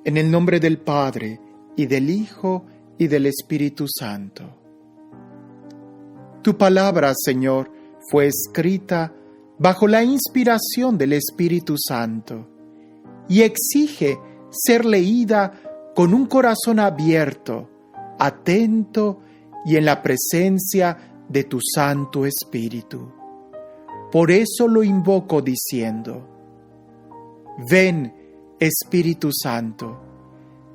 En el nombre del Padre, y del Hijo, y del Espíritu Santo. Tu palabra, Señor, fue escrita bajo la inspiración del Espíritu Santo y exige ser leída con un corazón abierto, atento y en la presencia de tu Santo Espíritu. Por eso lo invoco diciendo: ven, Espíritu Santo,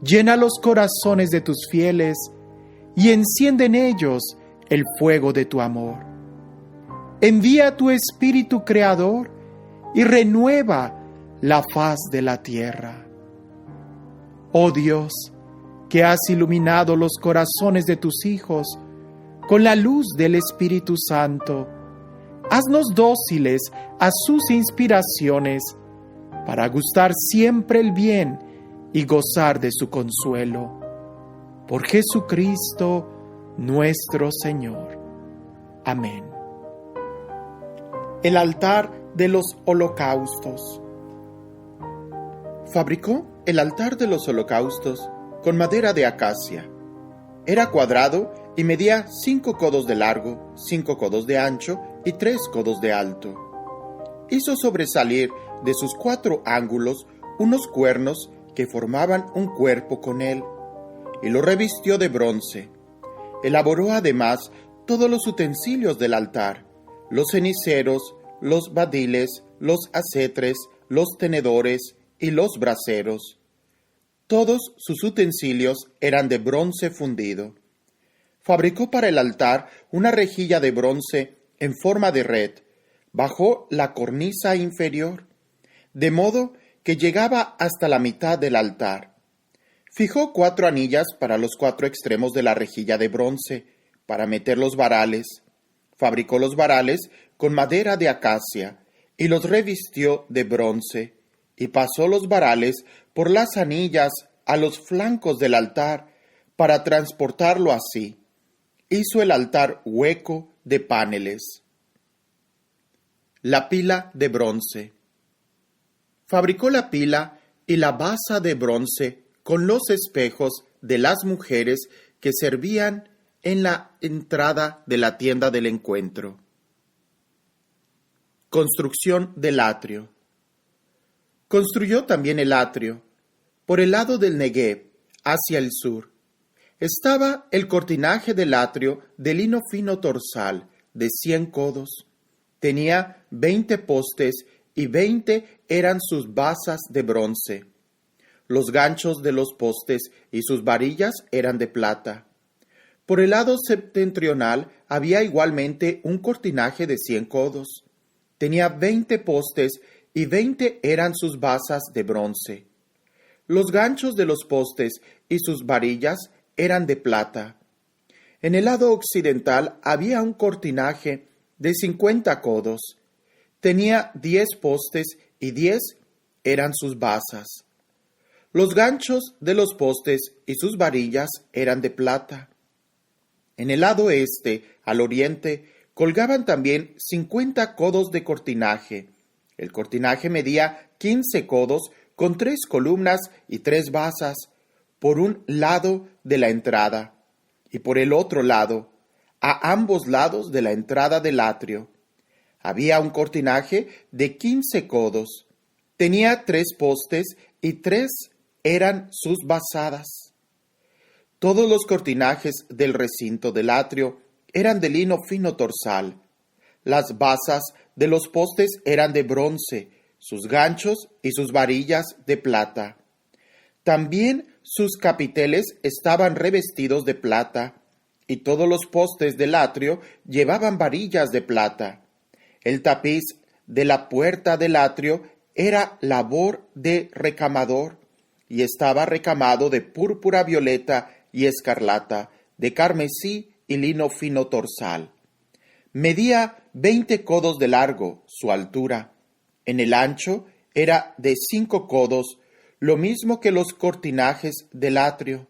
llena los corazones de tus fieles y enciende en ellos el fuego de tu amor. Envía tu Espíritu Creador y renueva la faz de la tierra. Oh Dios, que has iluminado los corazones de tus hijos con la luz del Espíritu Santo, haznos dóciles a sus inspiraciones para gustar siempre el bien y gozar de su consuelo. Por Jesucristo nuestro Señor. Amén. El altar de los holocaustos. Fabricó el altar de los holocaustos con madera de acacia. Era cuadrado y medía 5 codos de largo, 5 codos de ancho y 3 codos de alto. Hizo sobresalir de sus 4 ángulos unos cuernos que formaban un cuerpo con él, y lo revistió de bronce. Elaboró además todos los utensilios del altar: los ceniceros, los badiles, los acetres, los tenedores y los braseros. Todos sus utensilios eran de bronce fundido. Fabricó para el altar una rejilla de bronce en forma de red, bajo la cornisa inferior, de modo que llegaba hasta la mitad del altar. Fijó 4 anillas para los 4 extremos de la rejilla de bronce, para meter los varales. Fabricó los varales con madera de acacia y los revistió de bronce, y pasó los varales por las anillas a los flancos del altar para transportarlo así. Hizo el altar hueco de paneles. La pila de bronce. Fabricó la pila y la basa de bronce con los espejos de las mujeres que servían en la entrada de la tienda del encuentro. Construcción del atrio. Construyó también el atrio. Por el lado del Negev, hacia el sur, estaba el cortinaje del atrio de lino fino torsal de 100 codos. Tenía 20 postes y 20 eran sus basas de bronce. Los ganchos de los postes y sus varillas eran de plata. Por el lado septentrional había igualmente un cortinaje de 100 codos. Tenía 20 postes y 20 eran sus basas de bronce. Los ganchos de los postes y sus varillas eran de plata. En el lado occidental había un cortinaje de 50 codos. Tenía 10 postes y 10 eran sus basas. Los ganchos de los postes y sus varillas eran de plata. En el lado este, al oriente, colgaban también 50 codos de cortinaje. El cortinaje medía 15 codos con 3 columnas y 3 basas, por un lado de la entrada, y por el otro lado, a ambos lados de la entrada del atrio. Había un cortinaje de 15 codos. Tenía 3 postes y 3 eran sus basadas. Todos los cortinajes del recinto del atrio eran de lino fino torsal. Las basas de los postes eran de bronce, sus ganchos y sus varillas de plata. También sus capiteles estaban revestidos de plata, y todos los postes del atrio llevaban varillas de plata. El tapiz de la puerta del atrio era labor de recamador, y estaba recamado de púrpura violeta y escarlata, de carmesí y lino fino torsal. Medía 20 codos de largo su altura. En el ancho era de 5 codos, lo mismo que los cortinajes del atrio.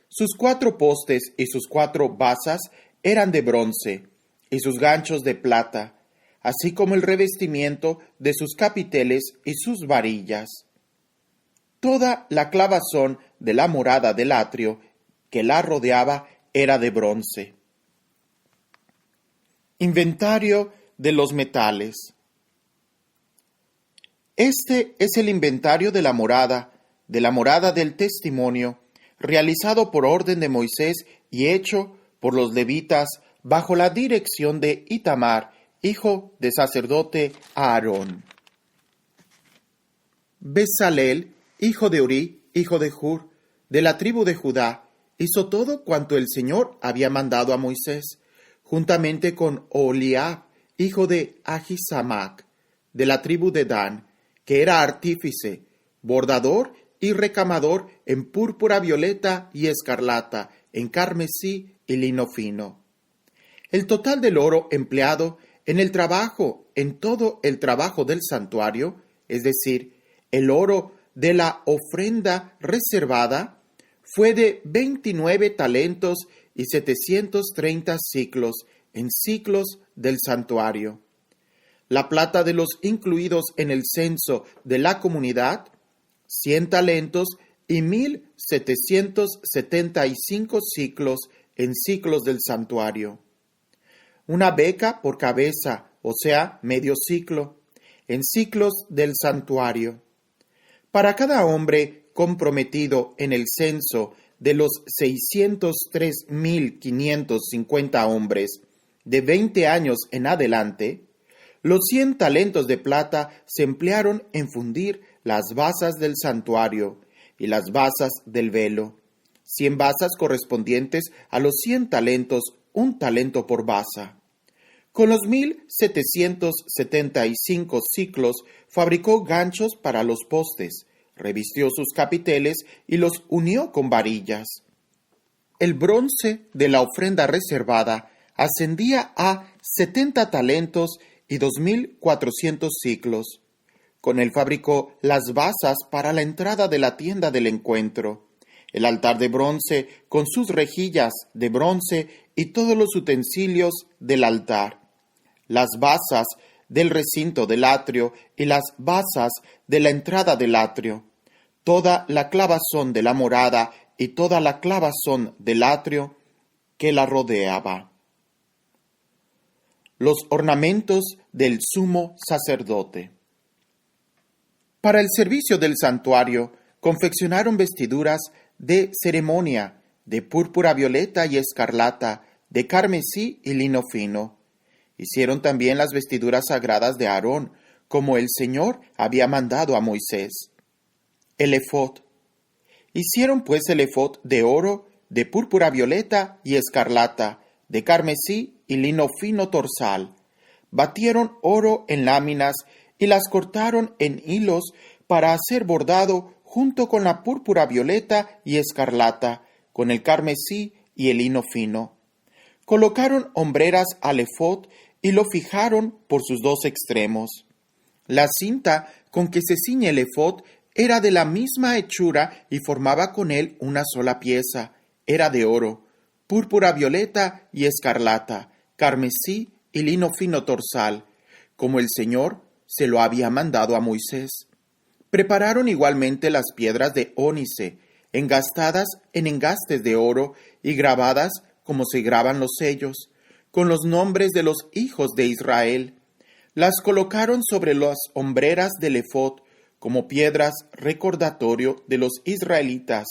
Sus 4 postes y sus 4 basas eran de bronce, y sus ganchos de plata, así como el revestimiento de sus capiteles y sus varillas. toda la clavazón de la morada del atrio que la rodeaba era de bronce. Inventario de los metales. Este es el inventario de la morada del testimonio, realizado por orden de Moisés y hecho por los levitas bajo la dirección de Itamar, hijo de sacerdote Aarón. Bezalel, hijo de Uri, hijo de Hur, de la tribu de Judá, hizo todo cuanto el Señor había mandado a Moisés, juntamente con Oholiab, hijo de Ahisamac, de la tribu de Dan, que era artífice, bordador y recamador en púrpura violeta y escarlata, en carmesí y lino fino. El total del oro empleado en todo el trabajo del santuario, es decir, el oro de la ofrenda reservada, fue de 29 talentos y 730 siclos en siclos del santuario. La plata de los incluidos en el censo de la comunidad, 100 talentos y 1,775 siclos en siclos del santuario. Una beca por cabeza, o sea, medio siclo, en siclos del santuario. Para cada hombre comprometido en el censo de los 603,550 hombres de 20 años en adelante, los 100 talentos de plata se emplearon en fundir las basas del santuario y las basas del velo, 100 basas correspondientes a los 100 talentos, un talento por basa. Con los 1,775 siclos fabricó ganchos para los postes, revistió sus capiteles y los unió con varillas. El bronce de la ofrenda reservada ascendía a 70 talentos y 2,400 siclos. Con él fabricó las basas para la entrada de la tienda del encuentro, el altar de bronce con sus rejillas de bronce y todos los utensilios del altar, las basas del recinto del atrio y las basas de la entrada del atrio, toda la clavazón de la morada y toda la clavazón del atrio que la rodeaba. Los ornamentos del sumo sacerdote. Para el servicio del santuario, confeccionaron vestiduras de ceremonia, de púrpura violeta y escarlata, de carmesí y lino fino. Hicieron también las vestiduras sagradas de Aarón, como el Señor había mandado a Moisés. El efod. Hicieron pues el efod de oro, de púrpura violeta y escarlata, de carmesí y lino fino torsal. Batieron oro en láminas y las cortaron en hilos para hacer bordado junto con la púrpura violeta y escarlata, con el carmesí y el lino fino. Colocaron hombreras al efod y lo fijaron por sus dos extremos. La cinta con que se ciñe el efod era de la misma hechura y formaba con él una sola pieza. Era de oro, púrpura violeta y escarlata, carmesí y lino fino torsal, como el Señor se lo había mandado a Moisés. Prepararon igualmente las piedras de ónice, engastadas en engastes de oro y grabadas como se graban los sellos, con los nombres de los hijos de Israel. Las colocaron sobre las hombreras del efod como piedras recordatorio de los israelitas,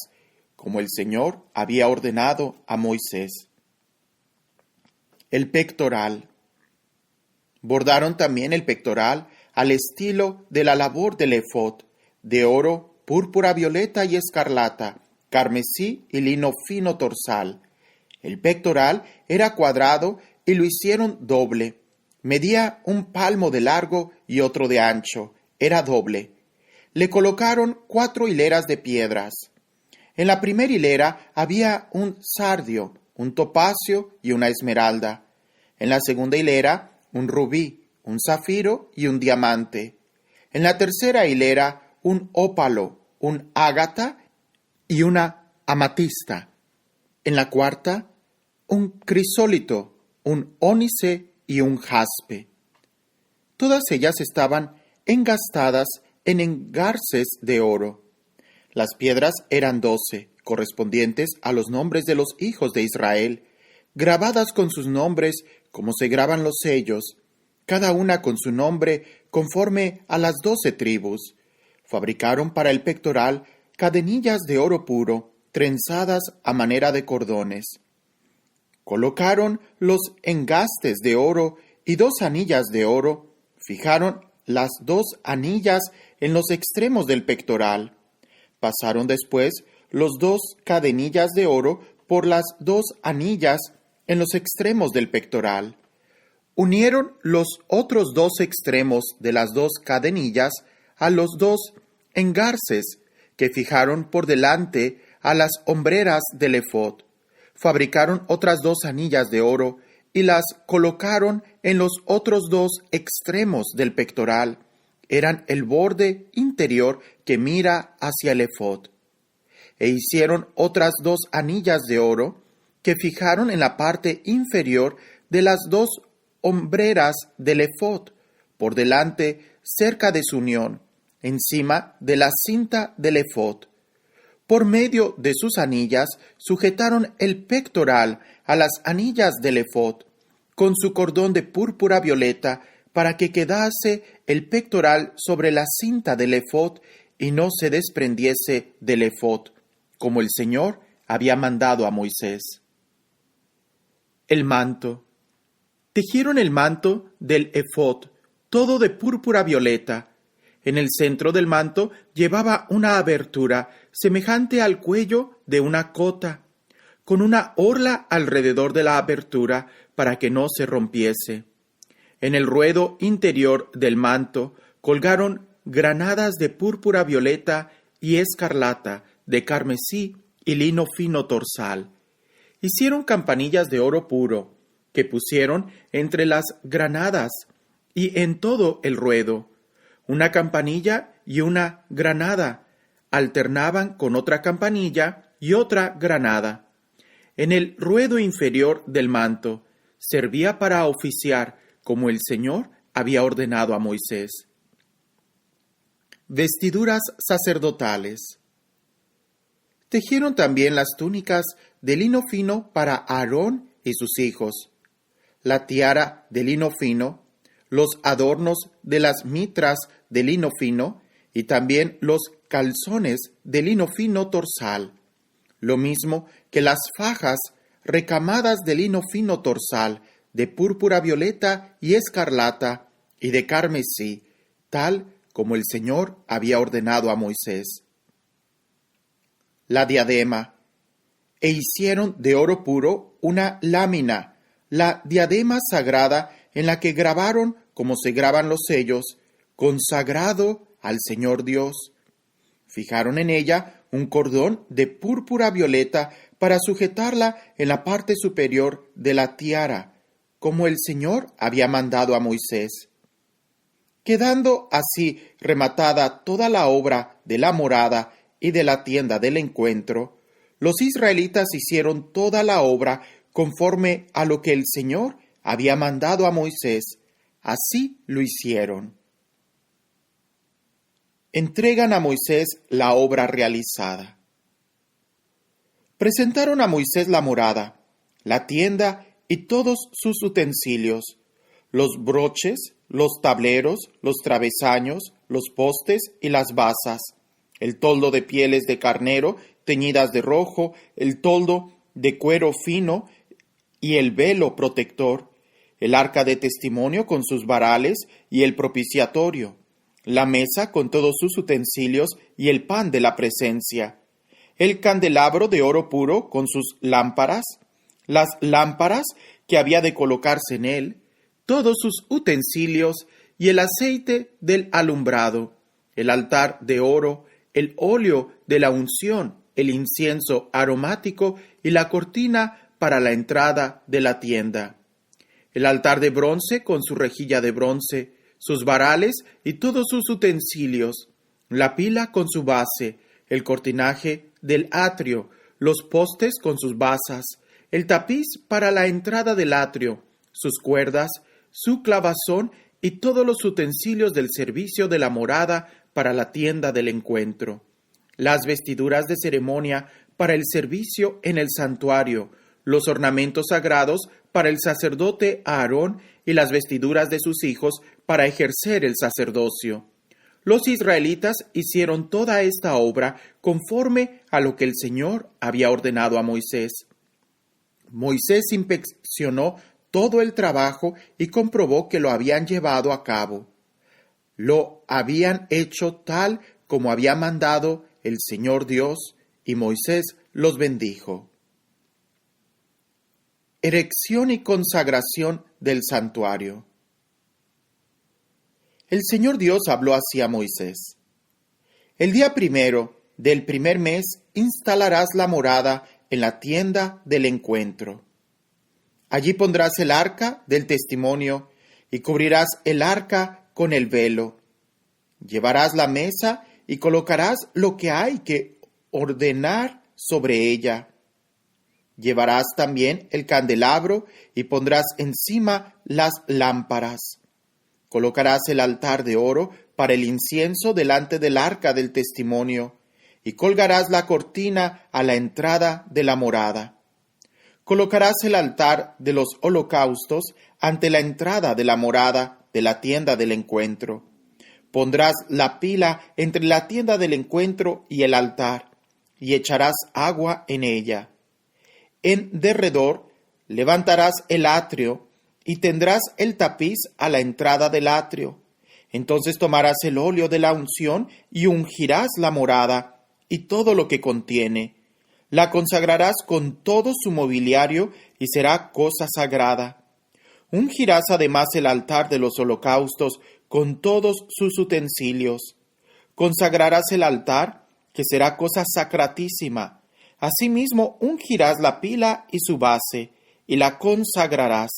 como el Señor había ordenado a Moisés. El pectoral. Bordaron también el pectoral al estilo de la labor del efod, de oro, púrpura violeta y escarlata, carmesí y lino fino torsal. El pectoral era cuadrado y lo hicieron doble. Medía 1 palmo de largo y otro de ancho. Era doble. Le colocaron 4 hileras de piedras. En la primera hilera había un sardio, un topacio y una esmeralda. En la segunda hilera, un rubí, un zafiro y un diamante. En la tercera hilera, un ópalo, un ágata y una amatista. En la cuarta, un crisólito, un ónice y un jaspe. Todas ellas estaban engastadas en engarces de oro. Las piedras eran 12, correspondientes a los nombres de los hijos de Israel, grabadas con sus nombres como se graban los sellos, cada una con su nombre conforme a las 12 tribus. Fabricaron para el pectoral cadenillas de oro puro, trenzadas a manera de cordones. Colocaron los engastes de oro y 2 anillas de oro. Fijaron las 2 anillas en los extremos del pectoral. Pasaron después los 2 cadenillas de oro por las 2 anillas en los extremos del pectoral. Unieron los otros 2 extremos de las 2 cadenillas a los 2 engarces que fijaron por delante a las hombreras del efod. Fabricaron otras 2 anillas de oro y las colocaron en los otros 2 extremos del pectoral. Eran el borde interior que mira hacia el efod. E hicieron otras 2 anillas de oro que fijaron en la parte inferior de las 2 hombreras del efod, por delante, cerca de su unión, encima de la cinta del efod. Por medio de sus anillas sujetaron el pectoral a las anillas del efod, con su cordón de púrpura violeta, para que quedase el pectoral sobre la cinta del efod y no se desprendiese del efod, como el Señor había mandado a Moisés. El manto. Tejieron el manto del efod, todo de púrpura violeta. En el centro del manto llevaba una abertura semejante al cuello de una cota, con una orla alrededor de la abertura para que no se rompiese. En el ruedo interior del manto colgaron granadas de púrpura violeta y escarlata, de carmesí y lino fino torsal. Hicieron campanillas de oro puro, que pusieron entre las granadas y en todo el ruedo. Una campanilla y una granada alternaban con otra campanilla y otra granada. En el ruedo inferior del manto servía para oficiar, como el Señor había ordenado a Moisés. Vestiduras sacerdotales. Tejieron también las túnicas de lino fino para Aarón y sus hijos, la tiara de lino fino, los adornos de las mitras de lino fino y también los calzones de lino fino torsal, lo mismo que las fajas recamadas de lino fino torsal, de púrpura violeta y escarlata y de carmesí, tal como el Señor había ordenado a Moisés. La diadema. E hicieron de oro puro una lámina, la diadema sagrada en la que grabaron, como se graban los sellos, consagrado al Señor Dios. Fijaron en ella un cordón de púrpura violeta para sujetarla en la parte superior de la tiara, como el Señor había mandado a Moisés. Quedando así rematada toda la obra de la morada y de la tienda del encuentro, los israelitas hicieron toda la obra conforme a lo que el Señor había mandado a Moisés. Así lo hicieron. Entregan a Moisés la obra realizada. Presentaron a Moisés la morada, la tienda y todos sus utensilios, los broches, los tableros, los travesaños, los postes y las basas, el toldo de pieles de carnero teñidas de rojo, el toldo de cuero fino y el velo protector, el arca de testimonio con sus varales y el propiciatorio, la mesa con todos sus utensilios y el pan de la presencia, el candelabro de oro puro con sus lámparas, las lámparas que había de colocarse en él, todos sus utensilios y el aceite del alumbrado, el altar de oro, el óleo de la unción, el incienso aromático y la cortina para la entrada de la tienda, el altar de bronce con su rejilla de bronce, sus varales y todos sus utensilios, la pila con su base, el cortinaje del atrio, los postes con sus basas, el tapiz para la entrada del atrio, sus cuerdas, su clavazón y todos los utensilios del servicio de la morada para la tienda del encuentro, las vestiduras de ceremonia para el servicio en el santuario, los ornamentos sagrados para el sacerdote Aarón y las vestiduras de sus hijos para ejercer el sacerdocio. Los israelitas hicieron toda esta obra conforme a lo que el Señor había ordenado a Moisés. Moisés inspeccionó todo el trabajo y comprobó que lo habían llevado a cabo. Lo habían hecho tal como había mandado el Señor Dios, y Moisés los bendijo. Erección y consagración del santuario. El Señor Dios habló así a Moisés: El día primero del primer mes instalarás la morada en la tienda del encuentro. Allí pondrás el arca del testimonio y cubrirás el arca con el velo. Llevarás la mesa y colocarás lo que hay que ordenar sobre ella. Llevarás también el candelabro y pondrás encima las lámparas. Colocarás el altar de oro para el incienso delante del arca del testimonio y colgarás la cortina a la entrada de la morada. Colocarás el altar de los holocaustos ante la entrada de la morada de la tienda del encuentro. Pondrás la pila entre la tienda del encuentro y el altar, y echarás agua en ella. En derredor levantarás el atrio, y tendrás el tapiz a la entrada del atrio. Entonces tomarás el óleo de la unción y ungirás la morada y todo lo que contiene. La consagrarás con todo su mobiliario y será cosa sagrada. Ungirás además el altar de los holocaustos con todos sus utensilios. Consagrarás el altar, que será cosa sacratísima. Asimismo, ungirás la pila y su base, y la consagrarás.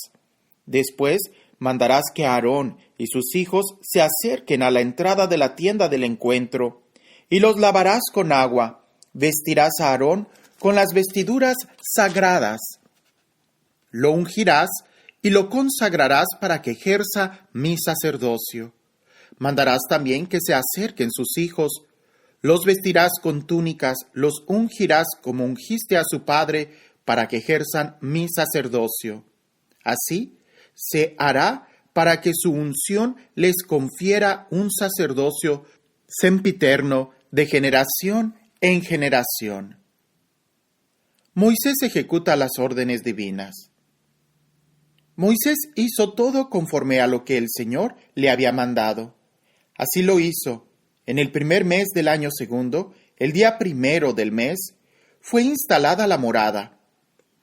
Después, mandarás que Aarón y sus hijos se acerquen a la entrada de la tienda del encuentro, y los lavarás con agua. Vestirás a Aarón con las vestiduras sagradas. Lo ungirás y lo consagrarás para que ejerza mi sacerdocio. Mandarás también que se acerquen sus hijos. Los vestirás con túnicas, los ungirás como ungiste a su padre, para que ejerzan mi sacerdocio. Así se hará para que su unción les confiera un sacerdocio sempiterno de generación en generación. Moisés ejecuta las órdenes divinas. Moisés hizo todo conforme a lo que el Señor le había mandado. Así lo hizo. En el primer mes del año segundo, el día primero del mes, fue instalada la morada.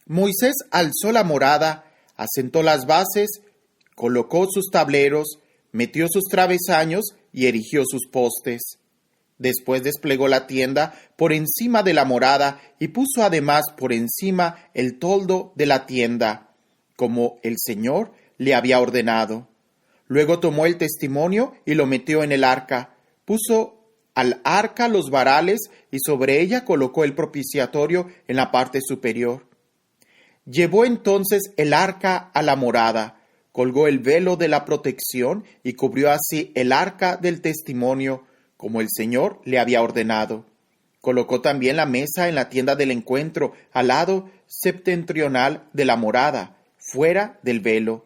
Moisés alzó la morada, asentó las bases, colocó sus tableros, metió sus travesaños y erigió sus postes. Después desplegó la tienda por encima de la morada y puso además por encima el toldo de la tienda, como el Señor le había ordenado. Luego tomó el testimonio y lo metió en el arca. Puso al arca los varales y sobre ella colocó el propiciatorio en la parte superior. Llevó entonces el arca a la morada, colgó el velo de la protección y cubrió así el arca del testimonio, como el Señor le había ordenado. Colocó también la mesa en la tienda del encuentro, al lado septentrional de la morada, fuera del velo.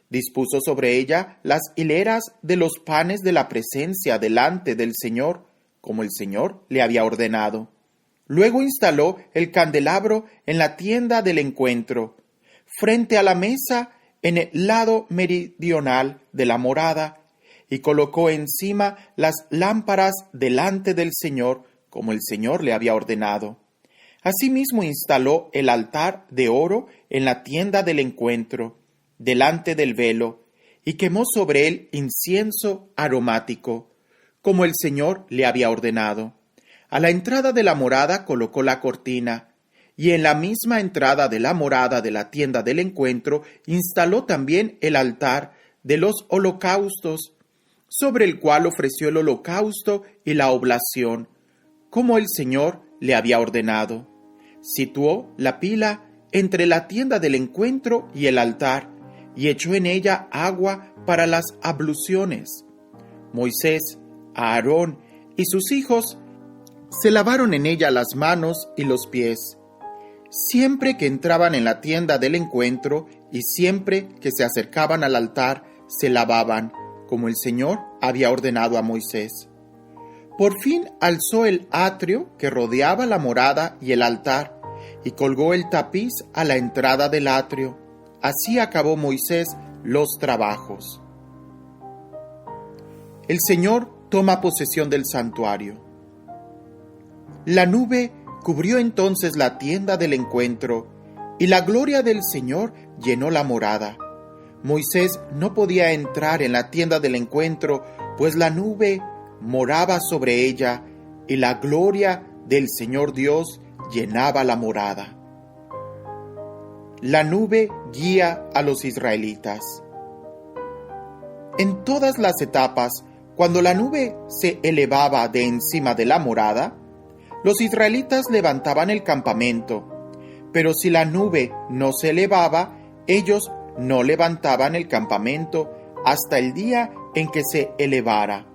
Dispuso sobre ella las hileras de los panes de la presencia delante del Señor, como el Señor le había ordenado. Luego instaló el candelabro en la tienda del encuentro, frente a la mesa en el lado meridional de la morada, y colocó encima las lámparas delante del Señor, como el Señor le había ordenado. Asimismo instaló el altar de oro en la tienda del encuentro, delante del velo, y quemó sobre él incienso aromático, como el Señor le había ordenado. A la entrada de la morada colocó la cortina, y en la misma entrada de la morada de la tienda del encuentro instaló también el altar de los holocaustos, sobre el cual ofreció el holocausto y la oblación, como el Señor le había ordenado. Situó la pila entre la tienda del encuentro y el altar, y echó en ella agua para las abluciones. Moisés, Aarón y sus hijos se lavaron en ella las manos y los pies, siempre que entraban en la tienda del encuentro y siempre que se acercaban al altar, se lavaban, como el Señor había ordenado a Moisés. Por fin alzó el atrio que rodeaba la morada y el altar, y colgó el tapiz a la entrada del atrio. Así acabó Moisés los trabajos. El Señor toma posesión del santuario. La nube cubrió entonces la tienda del encuentro, y la gloria del Señor llenó la morada. Moisés no podía entrar en la tienda del encuentro, pues la nube moraba sobre ella, y la gloria del Señor Dios llenaba la morada. La nube guía a los israelitas. En todas las etapas, cuando la nube se elevaba de encima de la morada, los israelitas levantaban el campamento, pero si la nube no se elevaba, ellos no levantaban el campamento hasta el día en que se elevara,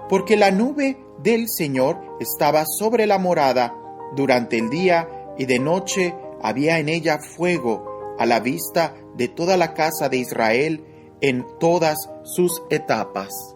porque la nube del Señor estaba sobre la morada durante el día, y de noche había en ella fuego a la vista de toda la casa de Israel en todas sus etapas.